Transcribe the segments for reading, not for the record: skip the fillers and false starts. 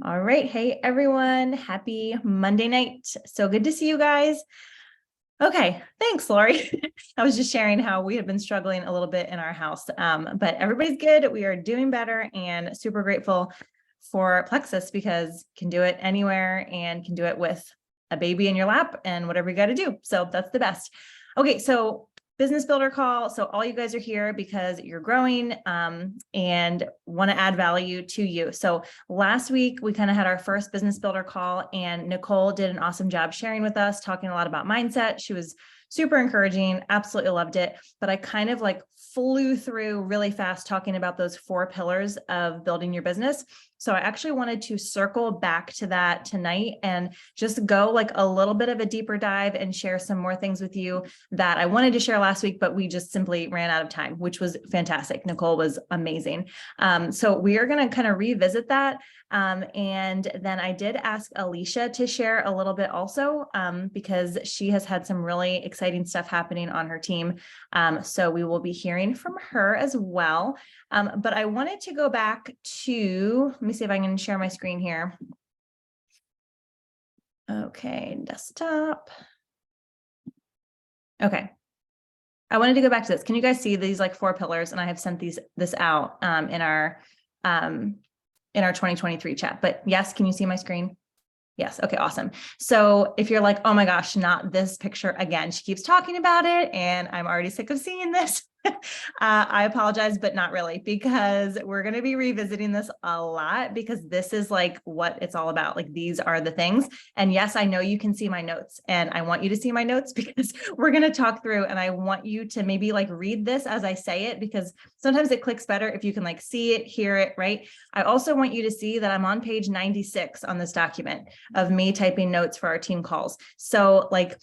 All right. Hey, everyone. Happy Monday night. So good to see you guys. Okay. Thanks, Lori. I was just sharing how we have been struggling a little bit in our house, but everybody's good. We are doing better and super grateful for Plexus because can do it anywhere and can do it with a baby in your lap and whatever you got to do. So that's the best. Okay. So business builder call. So all you guys are here because you're growing and want to add value to you. So last week we kind of had our first business builder call and Nicole did an awesome job sharing with us, talking a lot about mindset. She was super encouraging, absolutely loved it. But I kind of like flew through really fast talking about those 4 pillars of building your business. So I actually wanted to circle back to that tonight and just go like a little bit of a deeper dive and share some more things with you that I wanted to share last week, but we just simply ran out of time, which was fantastic. Nicole was amazing. So we are going to kind of revisit that. And then I did ask Alicia to share a little bit also, because she has had some really exciting stuff happening on her team. So we will be hearing from her as well. But I wanted to go back to, let me see if I can share my screen here. Okay, desktop. Okay. I wanted to go back to this. Can you guys see these like 4 pillars? And I have sent this out in our 2023 chat. But yes, can you see my screen? Yes. Okay, awesome. So if you're like, oh my gosh, not this picture again, she keeps talking about it and I'm already sick of seeing this. I apologize, but not really, because we're going to be revisiting this a lot because this is like what it's all about. Like these are the things. And yes, I know you can see my notes and I want you to see my notes because we're going to talk through and I want you to maybe like read this as I say it, because sometimes it clicks better if you can like see it, hear it, right? I also want you to see that I'm on page 96 on this document of me typing notes for our team calls. So like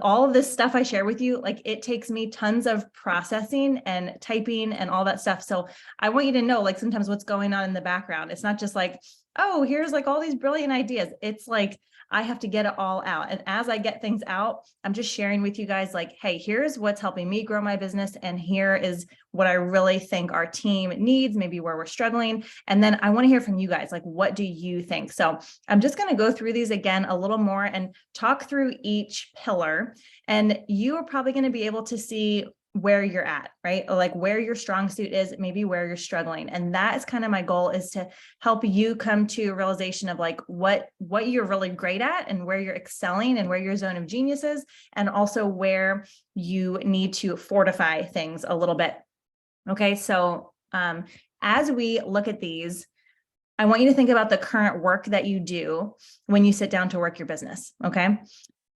all of this stuff I share with you, like it takes me tons of processing and typing and all that stuff. So I want you to know like sometimes what's going on in the background. It's not just like, oh, here's like all these brilliant ideas. It's like, I have to get it all out. And as I get things out, I'm just sharing with you guys like, hey, here's what's helping me grow my business. And here is what I really think our team needs, maybe where we're struggling. And then I want to hear from you guys, like, what do you think? So I'm just going to go through these again a little more and talk through each pillar. And you are probably going to be able to see where you're at, right? Or like where your strong suit is, maybe where you're struggling. And that is kind of my goal, is to help you come to a realization of like what you're really great at and where you're excelling and where your zone of genius is, and also where you need to fortify things a little bit. Okay. So as we look at these, I want you to think about the current work that you do when you sit down to work your business. Okay.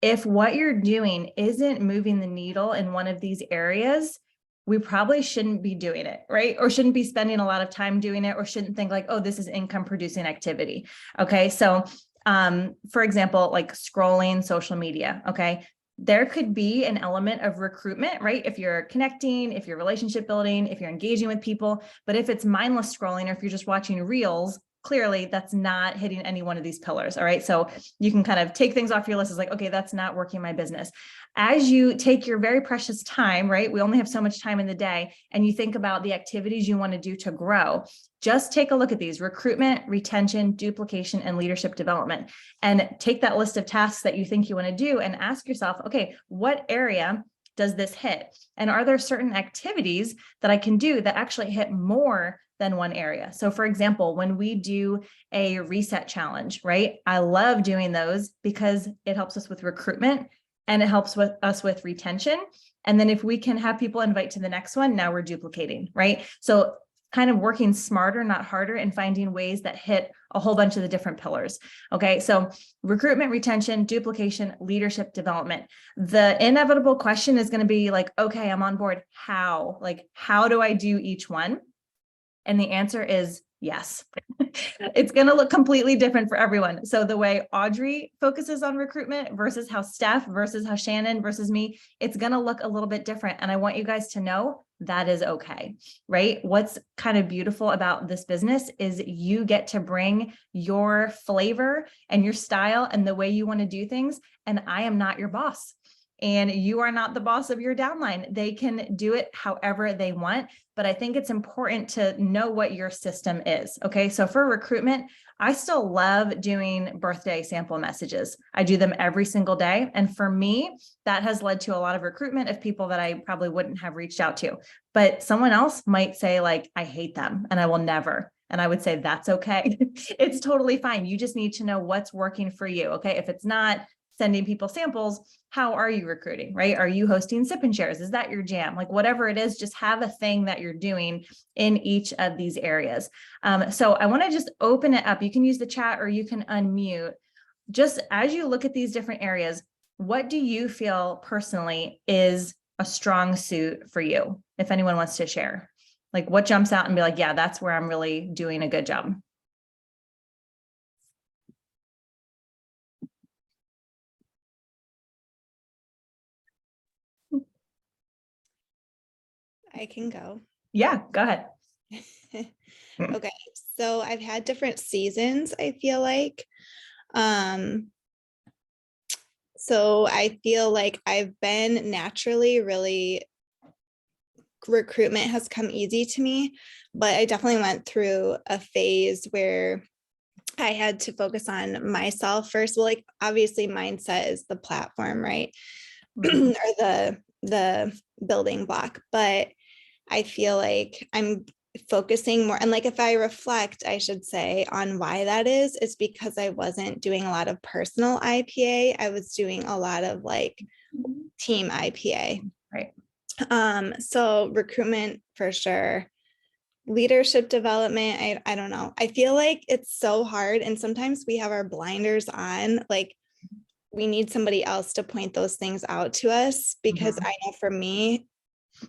If what you're doing isn't moving the needle in one of these areas, we probably shouldn't be doing it, right? Or shouldn't be spending a lot of time doing it, or shouldn't think like, oh, this is income producing activity. Okay. So, for example, like scrolling social media. Okay. There could be an element of recruitment, right? If you're connecting, if you're relationship building, if you're engaging with people, but if it's mindless scrolling, or if you're just watching reels, clearly that's not hitting any one of these pillars. All right. So you can kind of take things off your list as like, okay, that's not working my business. As you take your very precious time, right? We only have so much time in the day, and you think about the activities you want to do to grow. Just take a look at these: recruitment, retention, duplication, and leadership development. And take that list of tasks that you think you want to do and ask yourself, okay, what area does this hit? And are there certain activities that I can do that actually hit more than one area? So for example, when we do a reset challenge, right? I love doing those because it helps us with recruitment and it helps us with retention. And then if we can have people invite to the next one, now we're duplicating, right? So kind of working smarter, not harder, and finding ways that hit a whole bunch of the different pillars. Okay. So recruitment, retention, duplication, leadership development. The inevitable question is going to be like, okay, I'm on board. How? Like, how do I do each one? And the answer is yes. It's going to look completely different for everyone. So the way Audrey focuses on recruitment versus how Steph versus how Shannon versus me, it's going to look a little bit different. And I want you guys to know that is okay, right? What's kind of beautiful about this business is you get to bring your flavor and your style and the way you want to do things. And I am not your boss. And you are not the boss of your downline. They can do it however they want. but I think it's important to know what your system is. Okay. So for recruitment, I still love doing birthday sample messages. I do them every single day. And for me, that has led to a lot of recruitment of people that I probably wouldn't have reached out to. But someone else might say, like, I hate them and I will never. And I would say, that's okay. It's totally fine. You just need to know what's working for you. Okay. If it's not sending people samples, how are you recruiting, right? Are you hosting sip and shares? Is that your jam? Like whatever it is, just have a thing that you're doing in each of these areas. So I want to just open it up. You can use the chat or you can unmute. Just as you look at these different areas, what do you feel personally is a strong suit for you? If anyone wants to share, like what jumps out and be like, yeah, that's where I'm really doing a good job. I can go. Yeah, go ahead. Okay, so I've had different seasons, I feel like. So I feel like I've been naturally really, recruitment has come easy to me, but I definitely went through a phase where I had to focus on myself first. Well, like obviously mindset is the platform, right? Mhm. Or the building block, but I feel like I'm focusing more, and like if I reflect, I should say, on why that is, it's because I wasn't doing a lot of personal IPA. I was doing a lot of like team IPA. Right. So recruitment for sure. Leadership development, I don't know. I feel like it's so hard, and sometimes we have our blinders on, like we need somebody else to point those things out to us, because I know for me,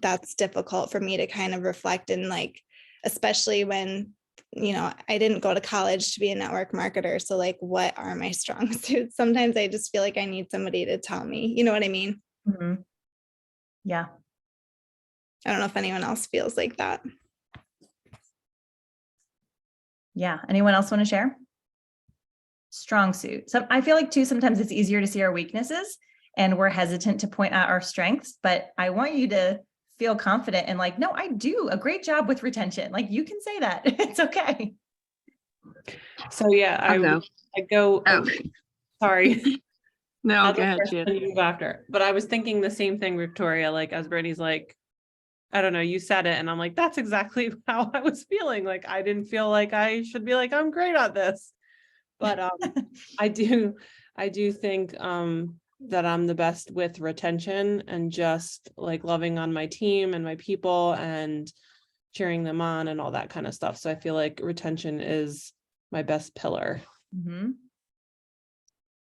that's difficult for me to kind of reflect, and like, especially when, you know, I didn't go to college to be a network marketer. So like, what are my strong suits? Sometimes I just feel like I need somebody to tell me, you know what I mean? Mm-hmm. Yeah. I don't know if anyone else feels like that. Yeah. Anyone else want to share? Strong suit. So I feel like too, sometimes it's easier to see our weaknesses and we're hesitant to point out our strengths, but I want you to feel confident and like, no, I do a great job with retention. Like you can say that. It's okay. So yeah, I go. Oh, Sorry. no, go ahead, Jen. You go after. But I was thinking the same thing, Victoria, like as Brittany's like, I don't know, you said it and I'm like, that's exactly how I was feeling. Like I didn't feel like I should be like, I'm great at this. But I do think that I'm the best with retention and just like loving on my team and my people and cheering them on and all that kind of stuff. So I feel like retention is my best pillar. Mm-hmm.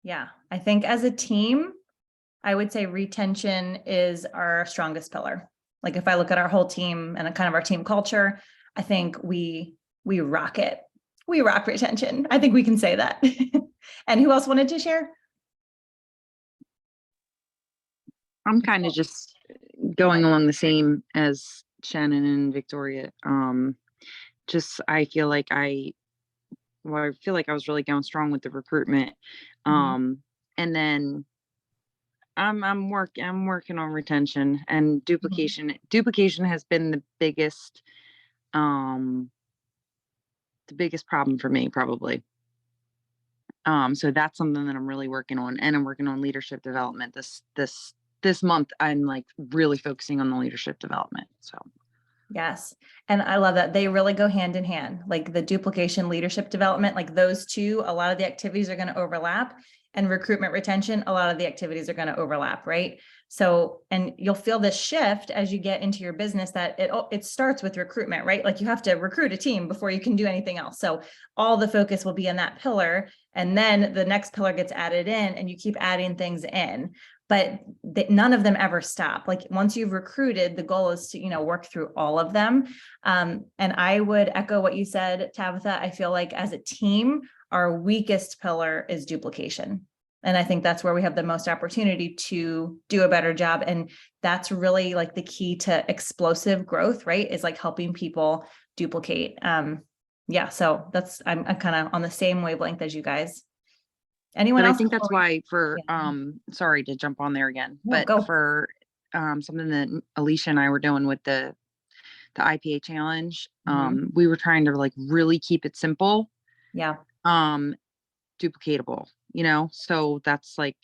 Yeah. I think as a team, I would say retention is our strongest pillar. Like if I look at our whole team and kind of our team culture, I think we rock it. We rock retention. I think we can say that. And who else wanted to share? I'm kind of just going along the same as Shannon and Victoria. Just I feel like I was really going strong with the recruitment. And then I'm working on retention and duplication. Duplication has been the biggest problem for me, probably. So that's something that I'm really working on, and I'm working on leadership development this month. I'm like really focusing on the leadership development. So yes. And I love that they really go hand in hand, like the duplication, leadership development, like those two, a lot of the activities are going to overlap, and recruitment retention, a lot of the activities are going to overlap. Right. So, and you'll feel this shift as you get into your business that it starts with recruitment, right? Like you have to recruit a team before you can do anything else. So all the focus will be in that pillar. And then the next pillar gets added in and you keep adding things in, but none of them ever stop. Like once you've recruited, the goal is to, work through all of them. And I would echo what you said, Tabitha. I feel like as a team, our weakest pillar is duplication. And I think that's where we have the most opportunity to do a better job. And that's really like the key to explosive growth, right? Is like helping people duplicate. Yeah. So I'm kind of on the same wavelength as you guys. Anyone else? I think that's why sorry to jump on there again, No, but go. for something that Alicia and I were doing with the the IPA challenge. Mhm. We were trying to like really keep it simple, Yeah. duplicatable, so that's like,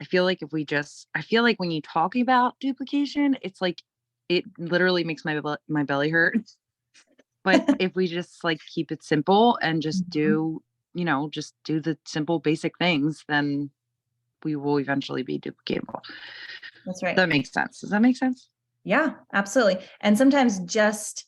I feel like I feel like when you talk about duplication, it's like, it literally makes my belly hurt. But if we just like keep it simple and just Mhm. just do the simple basic things, then we will eventually be duplicatable. That's right. That makes sense. Does that make sense? Yeah, absolutely. And sometimes just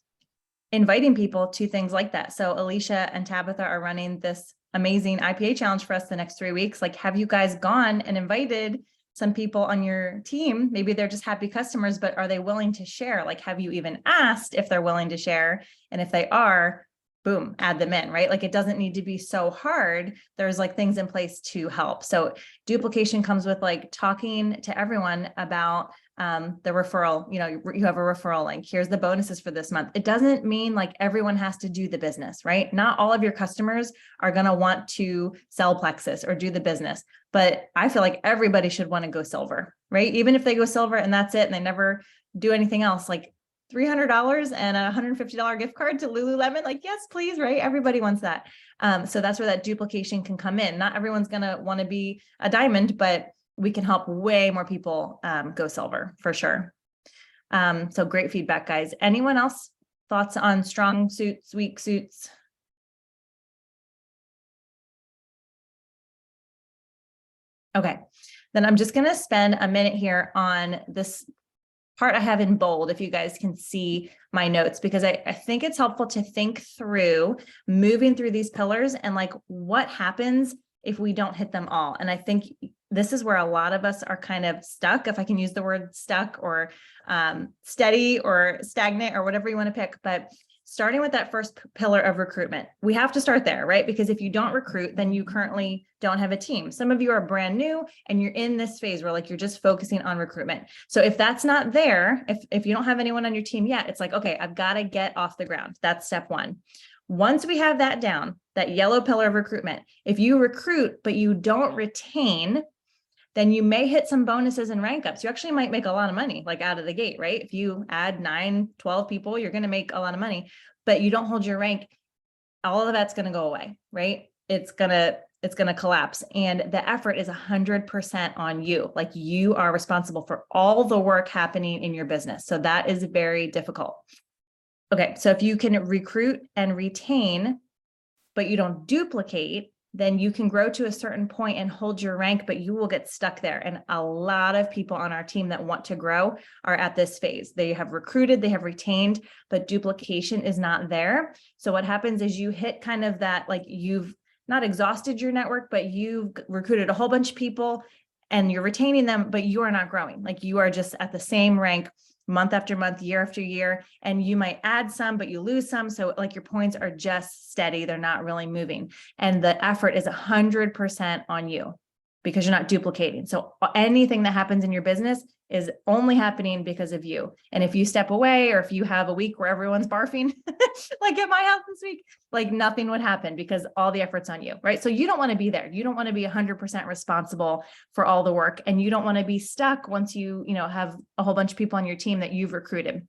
inviting people to things like that. So Alicia and Tabitha are running this amazing IPA challenge for us the next 3 weeks. Like, have you guys gone and invited some people on your team? Maybe they're just happy customers, but are they willing to share? Like, have you even asked if they're willing to share? And if they are, boom, add them in, right? Like, it doesn't need to be so hard. There's like things in place to help. So duplication comes with like talking to everyone about the referral, you have a referral link. Here's the bonuses for this month. It doesn't mean like everyone has to do the business, right? Not all of your customers are going to want to sell Plexus or do the business, but I feel like everybody should want to go silver, right? Even if they go silver and that's it, and they never do anything else, like $300 and a $150 gift card to Lululemon, like, yes, please, right? Everybody wants that. So that's where that duplication can come in. Not everyone's going to want to be a diamond, but we can help way more people go silver for sure. So great feedback, guys. Anyone else? Thoughts on strong suits, weak suits? Okay, then I'm just going to spend a minute here on this part I have in bold, if you guys can see my notes, because I think it's helpful to think through moving through these pillars and like what happens if we don't hit them all. And I think this is where a lot of us are kind of stuck, if I can use the word stuck, or steady or stagnant or whatever you want to pick. But starting with that first pillar of recruitment, we have to start there, right? Because if you don't recruit, then you currently don't have a team. Some of you are brand new and you're in this phase where like you're just focusing on recruitment. So if that's not there, if you don't have anyone on your team yet, it's like, okay, I've got to get off the ground. That's step one. Once we have that down, that yellow pillar of recruitment, if you recruit, but you don't retain, then you may hit some bonuses and rank ups. You actually might make a lot of money, like out of the gate, right? If you add 9, 12 people, you're going to make a lot of money, but you don't hold your rank, all of that's going to go away, right? It's going to collapse. And the effort is 100% on you. Like, you are responsible for all the work happening in your business. So that is very difficult. Okay. So if you can recruit and retain, but you don't duplicate, then you can grow to a certain point and hold your rank, but you will get stuck there. And a lot of people on our team that want to grow are at this phase. They have recruited, they have retained, but duplication is not there. So what happens is you hit kind of that, like, you've not exhausted your network, but you've recruited a whole bunch of people and you're retaining them, but you are not growing. Like, you are just at the same rank month after month, year after year, and you might add some, but you lose some. So like, your points are just steady. They're not really moving. And the effort is 100% on you because you're not duplicating. So anything that happens in your business is only happening because of you. And if you step away, or if you have a week where everyone's barfing, like at my house this week, like nothing would happen because all the effort's on you, right? So you don't want to be there. You don't want to be 100% responsible for all the work. And you don't want to be stuck once you have a whole bunch of people on your team that you've recruited.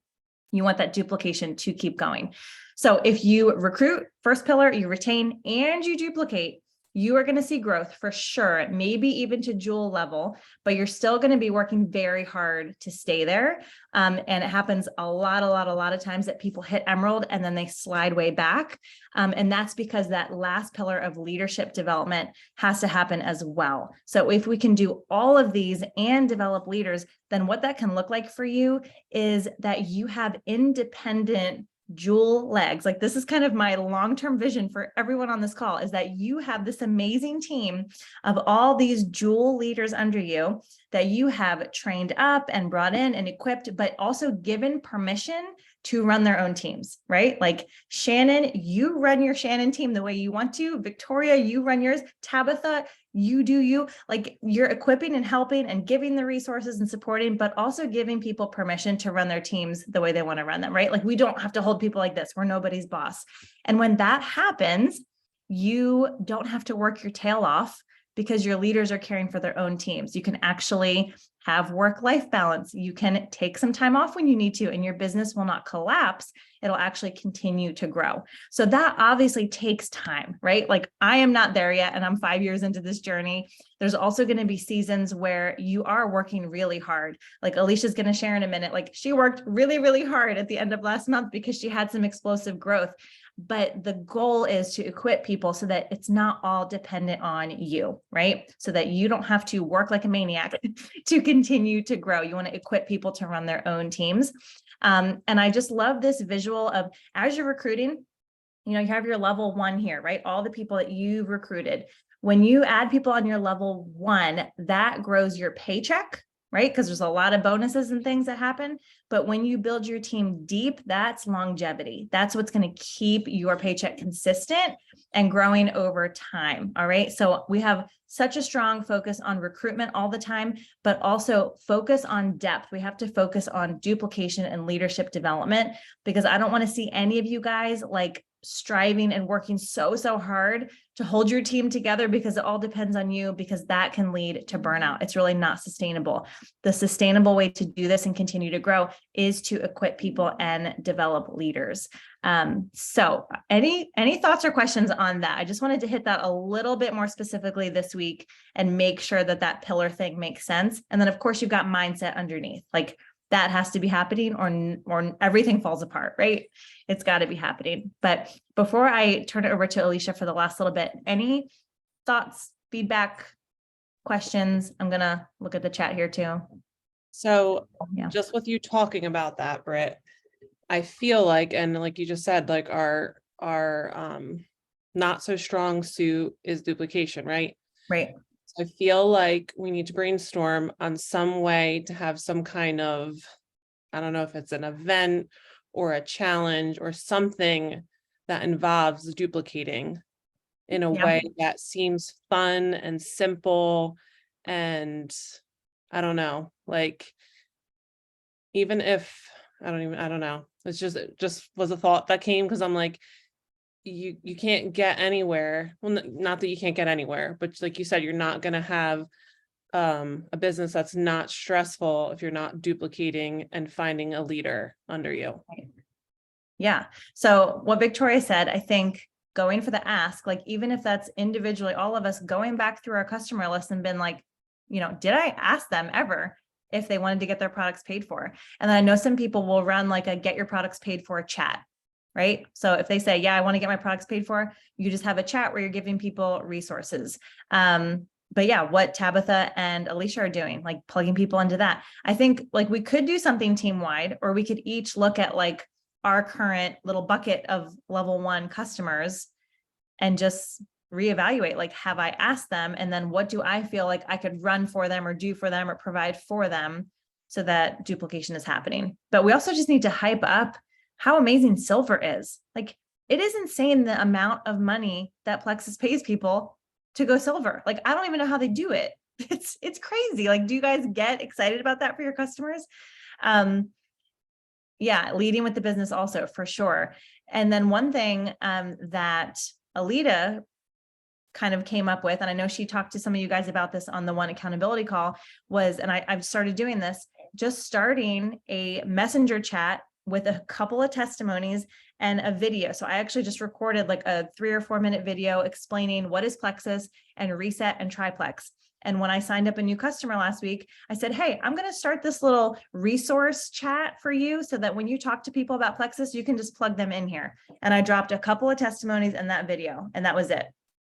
You want that duplication to keep going. So if you recruit, first pillar, you retain and you duplicate, you are going to see growth for sure, maybe even to jewel level, but you're still going to be working very hard to stay there. And it happens a lot of times that people hit emerald and then they slide way back. And that's because that last pillar of leadership development has to happen as well. So if we can do all of these and develop leaders, then what that can look like for you is that you have independent jewel legs. Like, this is kind of my long-term vision for everyone on this call, is that you have this amazing team of all these jewel leaders under you that you have trained up and brought in and equipped, but also given permission to run their own teams, right? Like, Shannon, you run your Shannon team the way you want to. Victoria, you run yours. Tabitha, you do you. Like, you're equipping and helping and giving the resources and supporting, but also giving people permission to run their teams the way they want to run them, right? Like, we don't have to hold people like this. We're nobody's boss. And when that happens, you don't have to work your tail off because your leaders are caring for their own teams. You can actually have work-life balance. You can take some time off when you need to, and your business will not collapse. It'll actually continue to grow. So that obviously takes time, right? Like I am not there yet, and I'm 5 years into this journey. There's also going to be seasons where you are working really hard. Like Alicia's going to share in a minute, like she worked really, really hard at the end of last month because she had some explosive growth. But the goal is to equip people so that it's not all dependent on you, right? So that you don't have to work like a maniac to continue to grow. You want to equip people to run their own teams. And I just love this visual of, as you're recruiting, you know, you have your level 1 here, right? All the people that you've recruited. When you add people on your level 1, that grows your paycheck, right? Because there's a lot of bonuses and things that happen. But when you build your team deep, that's longevity. That's what's going to keep your paycheck consistent and growing over time. All right. So we have such a strong focus on recruitment all the time, but also focus on depth. We have to focus on duplication and leadership development, because I don't want to see any of you guys like striving and working so hard to hold your team together because it all depends on you, because that can lead to burnout. It's really not sustainable. The sustainable way to do this and continue to grow is to equip people and develop leaders. So any thoughts or questions on that? I just wanted to hit that a little bit more specifically this week and make sure that that pillar thing makes sense. And then of course you've got mindset underneath, like that has to be happening or everything falls apart, right? It's got to be happening. But before I turn it over to Alicia for the last little bit, any thoughts, feedback, questions? I'm going to look at the chat here too. So Yeah. just with you talking about that, Britt, I feel like, and like you just said, like our not so strong suit is duplication, right? Right. I feel like we need to brainstorm on some way to have some kind of, I don't know if it's an event or a challenge or something that involves duplicating in a way that seems fun and simple. And I don't know, like, even if, I don't know. It's just, it just was a thought that came because I'm like, you can't get anywhere. Well, not that you can't get anywhere, but like you said, you're not going to have a business that's not stressful if you're not duplicating and finding a leader under you. Yeah. So what Victoria said, I think going for the ask, like even if that's individually, all of us going back through our customer list and been like, you know, did I ask them ever if they wanted to get their products paid for? And then I know some people will run like a get your products paid for chat. Right. So if they say, yeah, I want to get my products paid for, you just have a chat where you're giving people resources. But yeah, what Tabitha and Alicia are doing, like plugging people into that. I think like we could do something team wide, or we could each look at like our current little bucket of level 1 customers and just reevaluate, like, have I asked them? And then what do I feel like I could run for them or do for them or provide for them so that duplication is happening. But we also just need to hype up how amazing silver is. Like, it is insane the amount of money that Plexus pays people to go silver. Like, I don't even know how they do it. It's crazy. Like, do you guys get excited about that for your customers? Yeah, leading with the business also, for sure. And then one thing that Alita kind of came up with, and I know she talked to some of you guys about this on the one accountability call, was, and I've started doing this, just starting a messenger chat with a couple of testimonies and a video. So I actually just recorded like a 3 or 4 minute video explaining what is Plexus and Reset and Triplex. And when I signed up a new customer last week, I said, hey, I'm going to start this little resource chat for you so that when you talk to people about Plexus, you can just plug them in here. And I dropped a couple of testimonies in that video, and that was it.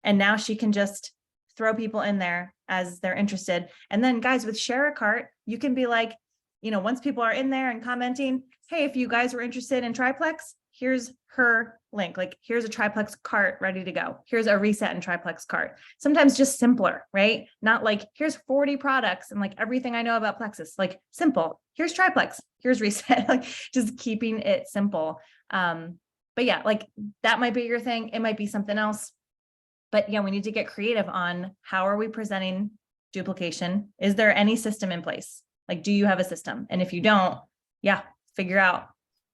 And now she can just throw people in there as they're interested. And then guys, with Share a Cart, you can be like, you know, once people are in there and commenting, hey, if you guys were interested in Triplex, here's her link. Like, here's a Triplex cart ready to go. Here's a Reset and Triplex cart. Sometimes just simpler, right? Not like, here's 40 products and like everything I know about Plexus. Like, simple. Here's Triplex. Here's Reset. Like, just keeping it simple. But yeah, like that might be your thing. It might be something else. But yeah, we need to get creative on how are we presenting duplication? Is there any system in place? Like, do you have a system? And if you don't, yeah, figure out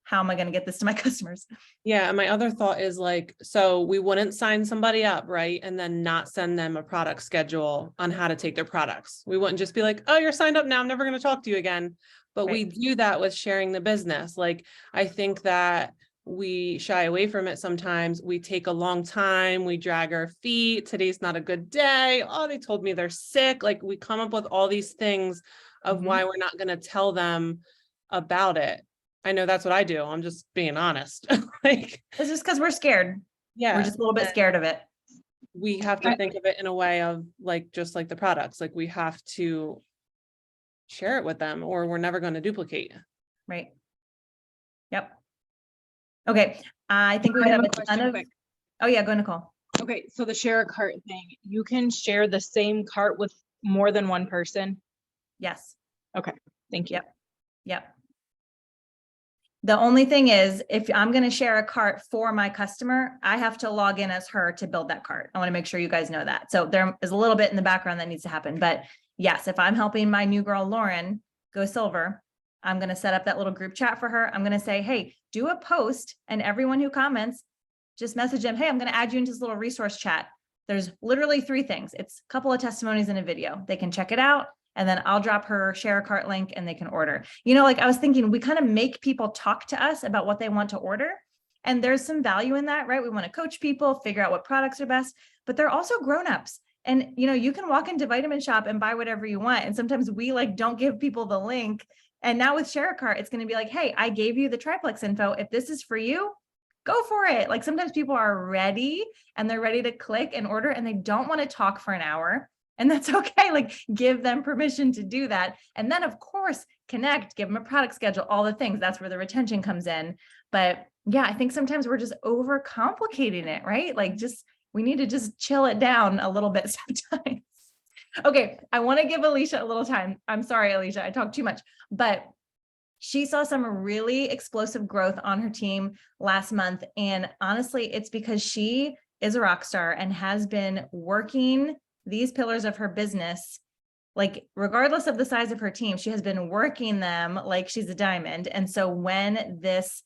how am I going to get this to my customers? Yeah, and my other thought is like, so we wouldn't sign somebody up, right? And then not send them a product schedule on how to take their products. We wouldn't just be like, oh, you're signed up now, I'm never going to talk to you again. But we Right. do that with sharing the business. Like, I think that we shy away from it sometimes. We take a long time, we drag our feet. Today's not a good day. Oh, they told me they're sick. Like, we come up with all these things of Mhm. why we're not going to tell them about it. I know that's what I do. I'm just being honest. Like, It's just because we're scared. yeah, We're just a little bit scared of it. we have to think of it in a way of like, just like the products, like we have to share it with them or we're never going to duplicate. Right. Yep. Okay. I think we I have have a a ton question of, quick. oh yeah, go Nicole. Okay, so the share a cart thing, you can share the same cart with more than one person? Yes. Thank you. Yep. Yep. The only thing is, if I'm going to share a cart for my customer, I have to log in as her to build that cart. I want to make sure you guys know that. So there is a little bit in the background that needs to happen. But yes, if I'm helping my new girl, Lauren, go silver, I'm going to set up that little group chat for her. I'm going to say, hey, do a post, and everyone who comments, just message them, hey, I'm going to add you into this little resource chat. There's literally 3 things. It's a couple of testimonies and a video. They can check it out. And then I'll drop her share a cart link and they can order. You know, like I was thinking, we kind of make people talk to us about what they want to order. And there's some value in that, right? We want to coach people, figure out what products are best, but they're also grownups. And, you know, you can walk into Vitamin Shop and buy whatever you want. And sometimes we like don't give people the link. And now with Share a Cart, it's going to be like, hey, I gave you the triplex info. If this is for you, go for it. Like sometimes people are ready and they're ready to click and order and they don't want to talk for an hour. And that's okay. Like give them permission to do that. And then of course, connect, give them a product schedule, all the things. That's where the retention comes in. But yeah, I think sometimes we're just overcomplicating it, right? Like we need to just chill it down a little bit sometimes. Okay. I want to give Alicia a little time. I'm sorry, Alicia, I talked too much, but she saw some really explosive growth on her team last month. And honestly, it's because she is a rock star and has been working these pillars of her business, like regardless of the size of her team, she has been working them like she's a diamond. And so when this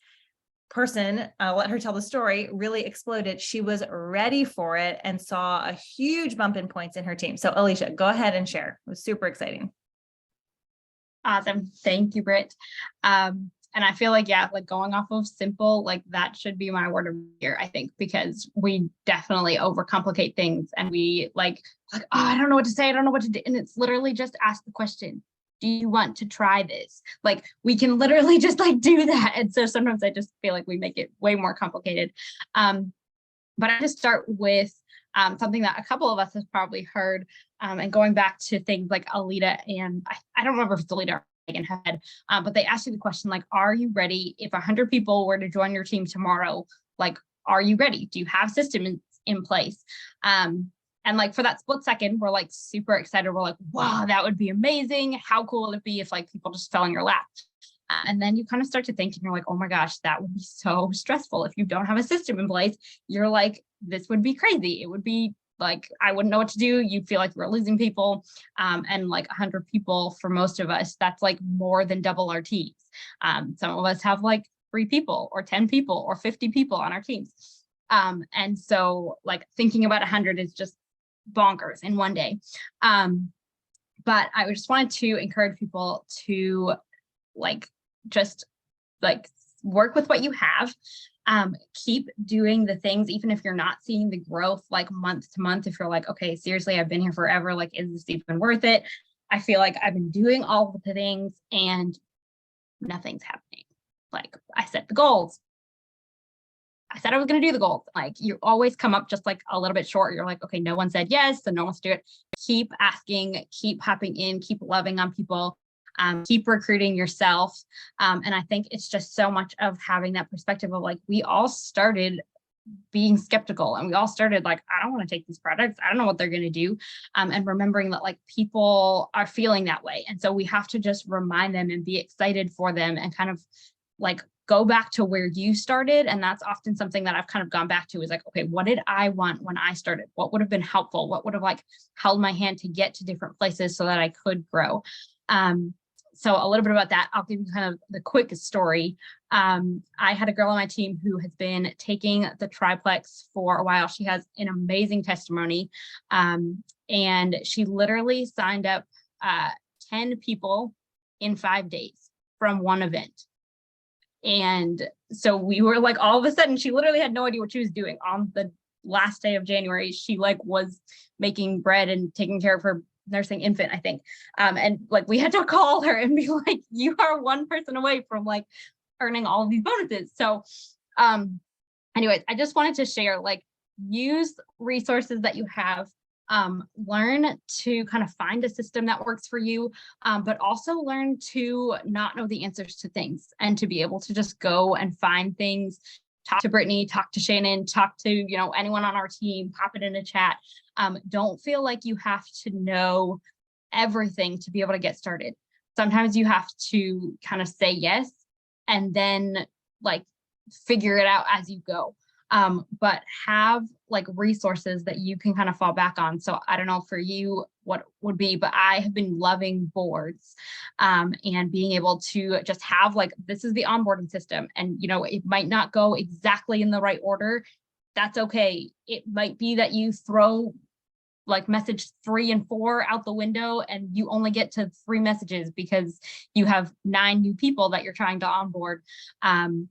person, I'll let her tell the story, really exploded, she was ready for it and saw a huge bump in points in her team. So Alicia, go ahead and share. It was super exciting. Awesome. Thank you, Britt. And I feel like, yeah, like going off of simple, like that should be my word of the year, I think, because we definitely overcomplicate things and we like, oh, I don't know what to say. I don't know what to do. And it's literally just ask the question. Do you want to try this? Like we can literally just like do that. And so sometimes I just feel like we make it way more complicated. But I just start with something that a couple of us have probably heard, and going back to things like Alita and I don't remember if it's Alita or Megan had, but they asked you the question, like, are you ready? If 100 people were to join your team tomorrow, like, are you ready? Do you have systems in place? And like for that split second, we're like super excited. We're like, wow, that would be amazing. How cool would it be if like people just fell in your lap? And then you kind of start to think and you're like, oh my gosh, that would be so stressful. If you don't have a system in place, you're like, this would be crazy. It would be like, I wouldn't know what to do. You'd feel like we're losing people. And like 100 people for most of us, that's like more than double our teams. Some of us have like 3 people or 10 people or 50 people on our teams. And so like thinking about 100 is just bonkers in one day. But I just wanted to encourage people to like, just like work with what you have, keep doing the things, even if you're not seeing the growth like month to month, if you're like, okay, seriously, I've been here forever. Like, is this even worth it? I feel like I've been doing all of the things and nothing's happening. Like I set the goals. I said I was going to do the goals. Like you always come up just like a little bit short. You're like, okay, no one said yes, so no one wants to do it. Keep asking, keep hopping in, keep loving on people, keep recruiting yourself. And I think it's just so much of having that perspective of like, we all started being skeptical and we all started like, I don't want to take these products. I don't know what they're going to do. And remembering that like people are feeling that way. And so we have to just remind them and be excited for them and kind of like go back to where you started. And that's often something that I've kind of gone back to is like, okay, what did I want when I started? What would have been helpful? What would have like held my hand to get to different places so that I could grow? so a little bit about that. I'll give you kind of the quick story. I had a girl on my team who has been taking the triplex for a while. She has an amazing testimony. And she literally signed up 10 people in 5 days from one event. And so we were like, all of a sudden, she literally had no idea what she was doing. On the last day of January, she like was making bread and taking care of her nursing infant, I think. And like we had to call her and be like, you are one person away from like earning all of these bonuses. So anyways, I just wanted to share, like, use resources that you have. Learn to kind of find a system that works for you, but also learn to not know the answers to things and to be able to just go and find things. Talk to Brittany, talk to Shannon, talk to, you know, anyone on our team, pop it in a chat. Don't feel like you have to know everything to be able to get started. Sometimes you have to kind of say yes and then like figure it out as you go. But have like resources that you can kind of fall back on. So I don't know for you what would be, but I have been loving boards and being able to just have like, this is the onboarding system. And, you know, it might not go exactly in the right order. That's okay. It might be that you throw like message 3 and 4 out the window and you only get to 3 messages because you have 9 new people that you're trying to onboard. And,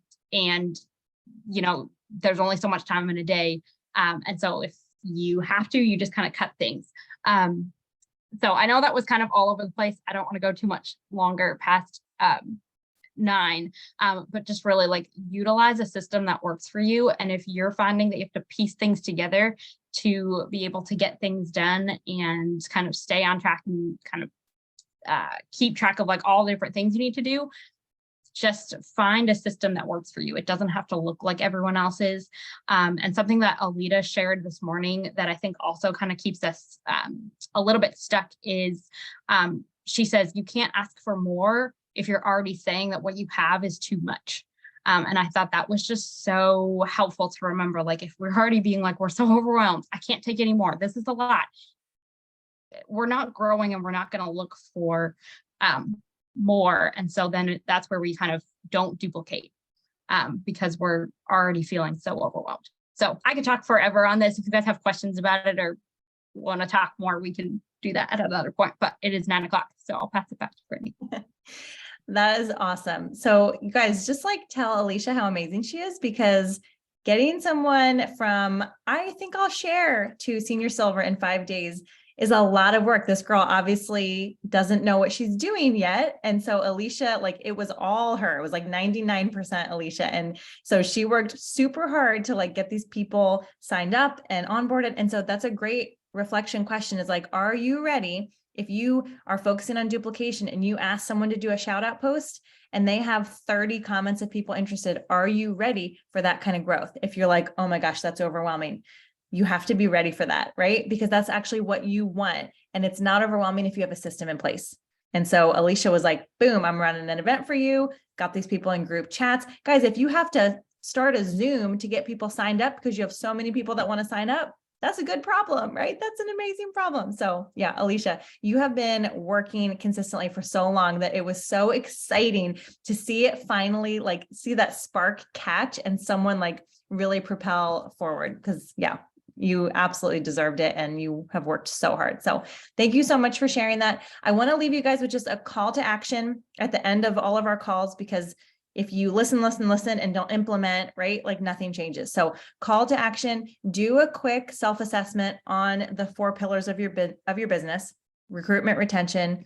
you know, there's only so much time in a day. And so if you have to, you just kind of cut things. So I know that was kind of all over the place. I don't want to go too much longer past 9, but just really like utilize a system that works for you. And if you're finding that you have to piece things together to be able to get things done and kind of stay on track and kind of keep track of like all the different things you need to do, just find a system that works for you. It doesn't have to look like everyone else's. And something that Alita shared this morning that I think also kind of keeps us a little bit stuck is she says, you can't ask for more if you're already saying that what you have is too much. And I thought that was just so helpful to remember, like if we're already being like, we're so overwhelmed, I can't take any more, this is a lot. We're not growing and we're not going to look for more. And so then that's where we kind of don't duplicate because we're already feeling so overwhelmed. So I could talk forever on this. If you guys have questions about it or want to talk more, we can do that at another point, but it is 9 o'clock. So I'll pass it back to Brittany. That is awesome. So you guys just like tell Alicia how amazing she is, because getting someone from, I think I'll share, to senior silver in 5 days is a lot of work. This girl obviously doesn't know what she's doing yet. And so Alicia, like it was all her, it was like 99% Alicia. And so she worked super hard to like get these people signed up and onboarded. And so that's a great reflection question, is like, are you ready? If you are focusing on duplication and you ask someone to do a shout out post and they have 30 comments of people interested, are you ready for that kind of growth? If you're like, oh my gosh, that's overwhelming, you have to be ready for that, right? Because that's actually what you want. And it's not overwhelming if you have a system in place. And so Alicia was like, boom, I'm running an event for you, got these people in group chats. Guys, if you have to start a Zoom to get people signed up because you have so many people that want to sign up, that's a good problem, right? That's an amazing problem. So yeah, Alicia, you have been working consistently for so long that it was so exciting to see it finally, like see that spark catch and someone like really propel forward, because yeah, you absolutely deserved it and you have worked so hard. So thank you so much for sharing that. I want to leave you guys with just a call to action at the end of all of our calls, because if you listen and don't implement, right, like nothing changes. So call to action, do a quick self-assessment on the 4 pillars of your business: recruitment, retention,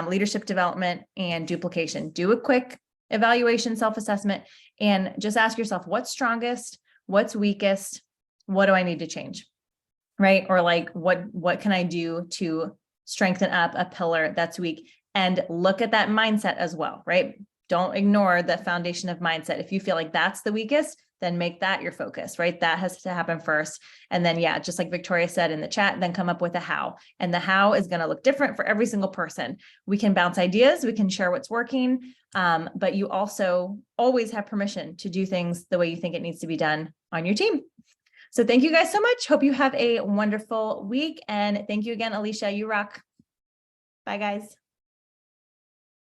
leadership development, and duplication. Do a quick evaluation, self-assessment, and just ask yourself, what's strongest, what's weakest, what do I need to change, right? Or like, what can I do to strengthen up a pillar that's weak? And look at that mindset as well, right? Don't ignore the foundation of mindset. If you feel like that's the weakest, then make that your focus, right? That has to happen first. And then, yeah, just like Victoria said in the chat, then come up with a how. And the how is going to look different for every single person. We can bounce ideas, we can share what's working, but you also always have permission to do things the way you think it needs to be done on your team. So thank you guys so much. Hope you have a wonderful week. And thank you again, Alicia. You rock. Bye, guys.